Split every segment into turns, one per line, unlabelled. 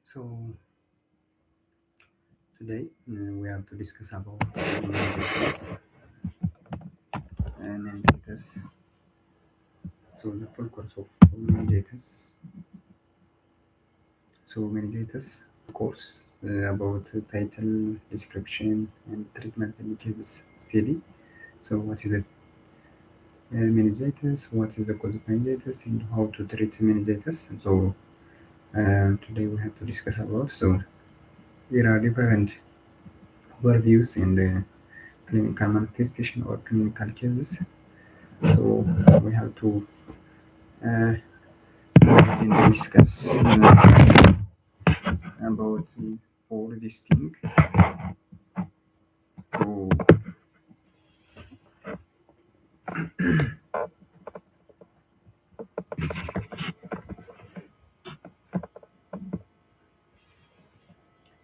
So today we have to discuss about meningitis. Meningitis. So the full course of meningitis. So meningitis, of course, about the title, description, and treatment and cases study. So what is it? Meningitis. What is the cause of meningitis and how to treat meningitis? So today we have to discuss about. So there are different overviews and clinical manifestation or clinical cases. So we have to uh, discuss about for this thing. So,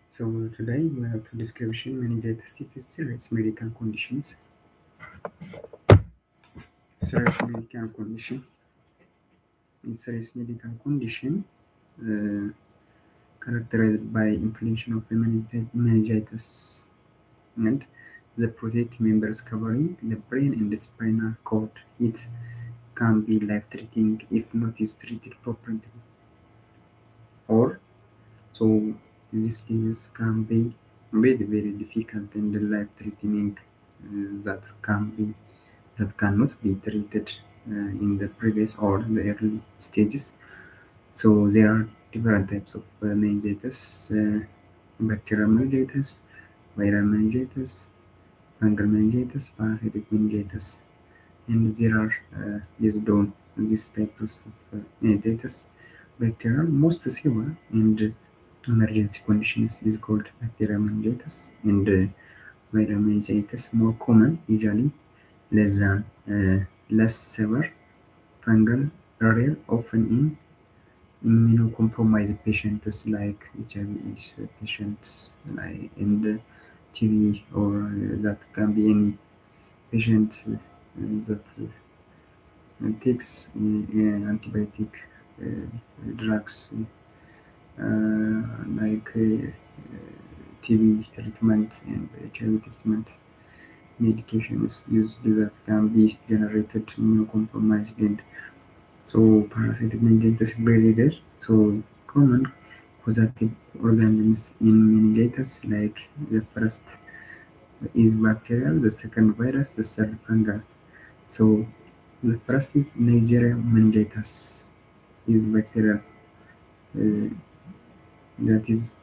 so today we have to description meningitis is serious medical conditions. Serious medical condition. It's serious medical condition uh, characterized by inflammation of the meningitis and the protective members covering the brain and the spinal cord. It can be life-threatening if not is treated properly, or so this disease can be very difficult and life-threatening that cannot be treated in the previous or the early stages. So there are different types of meningitis: bacterial meningitis, viral meningitis, fungal meningitis, parasitic meningitis, and there are based on these types of meningitis. Bacterial most severe and emergency conditions is called bacterial meningitis, and viral meningitis more common, usually less severe. Fungal rare, often in immunocompromised patients like HIV patients, like and TB, or that can be any patient that takes antibiotic drugs like TB treatment and HIV treatment. Medications used that can be generated immunocompromised, and so parasitic meningitis is very rare. So common causative organisms in meningitis, like the first is bacterial, the second virus, the third fungal. So the first is Nigeria meningitis, is bacterial. Uh, that is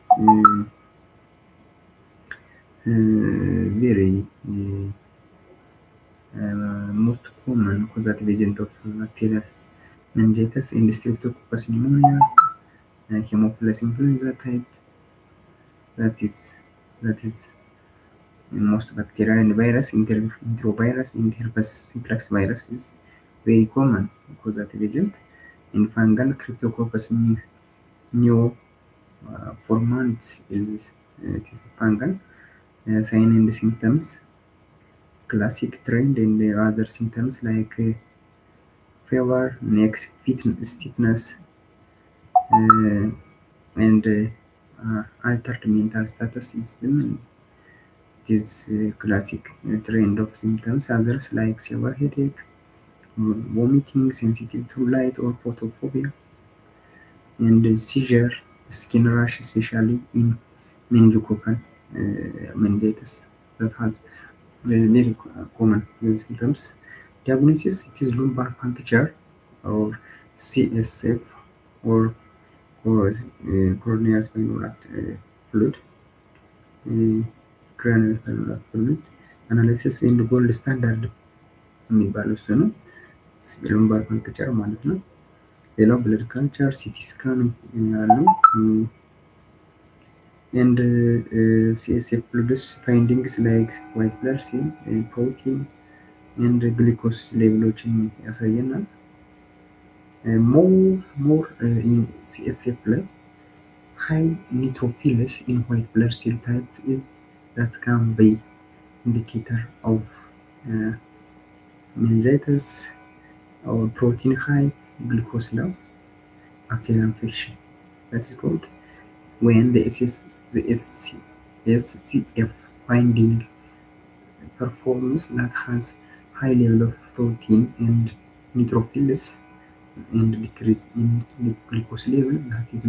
very most common causative agent of bacterial meningitis in Streptococcus pneumonia, Haemophilus influenza type. That is that is most bacterial and virus, enterovirus and herpes simplex virus is very common causative agent. In fungal, Cryptococcus neoformans is it is fungal. Sign and symptoms: classic trend and other symptoms like fever, neck stiffness, uh, and altered mental status is the main. This classic trend of symptoms. Others like severe headache, vomiting, sensitive to light or photophobia, and seizure, skin rash, especially in meningococcal meningitis that has very common symptoms. Diagnosis: it is lumbar puncture or CSF or coronary spinal fluid, uh, cranial spinal fluid analysis and gold standard የሚባለው እሱ ነው። lumbar puncture ማለት ነው። ሌላው ብለድ ካልቸር፣ ሲቲ ስካን አሉ። and CSF fluids findings like white blood cell, protein and glucose ሌቭሎችን ያሳየናል። more in CSF ላይ high neutrophils in white blood cell type is that can be indicator of uh, meningitis, or protein high, glucose low, bacterial infection. That is called when the SCF binding performs that has high level of protein and neutrophils and decrease in the glucose level, that is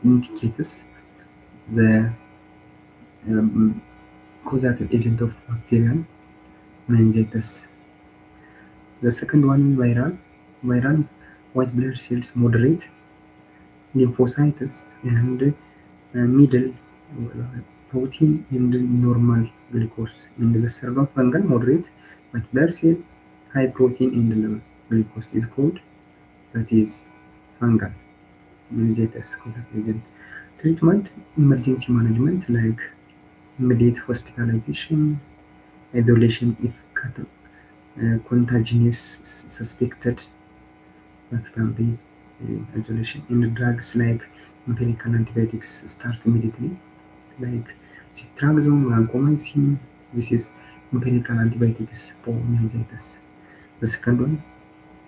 indicates the um, causative agent of bacterial meningitis. The second one, viral white blood cells, moderate lymphocytes, and middle protein and normal glucose. And the third one, fungal, moderate white blood cell, high protein and low glucose is called, that is fungal meningitis causative agent. Treatment, emergency management like immediate hospitalization, isolation if contagious suspected, that can be isolation. And drugs like empirical antibiotics start immediately, like ceftriaxone, vancomycin. This is empirical antibiotics for meningitis. The second one,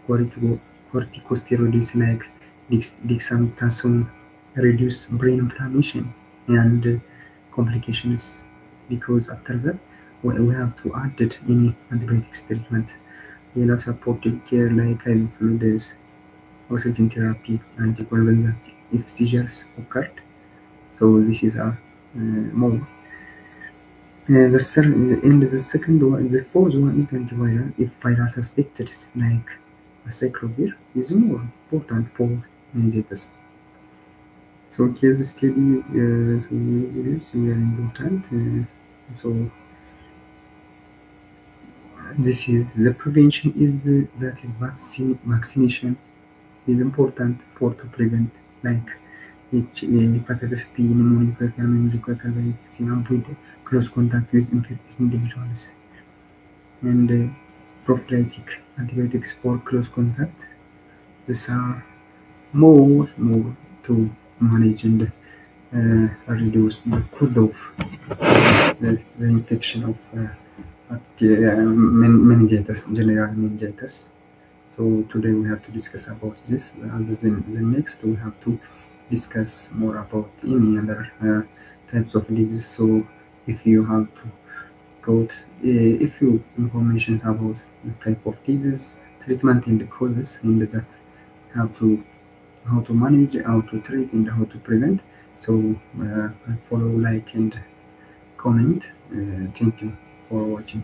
corticosteroids like dexamethasone reduce brain inflammation and complications, because after that we have to add it any antibiotics treatment. ሌላው supportive care like IV fluids, oxygen therapy, anticonvulsant if seizures occurred. So this is a more. The second one, the fourth one is antiviral. If viral suspected, like acyclovir, is more important for meningitis. So case study, so this is very important. So this is the prevention is that is vaccination is important for to prevent like hepatitis B, pneumococcal, meningococcal vaccine, avoid close contact with infected individuals, and prophylactic antibiotics for close contact. These are more to manage and reduce the could of the infection of meningitis, general meningitis. So today we have to discuss about this. Then the next we have to discuss more about any other types of disease. So if you have to got a few information about the type of disease, treatment and the causes, and that how to manage, how to treat, and how to prevent. So follow, like, and comment. Thank you for watching.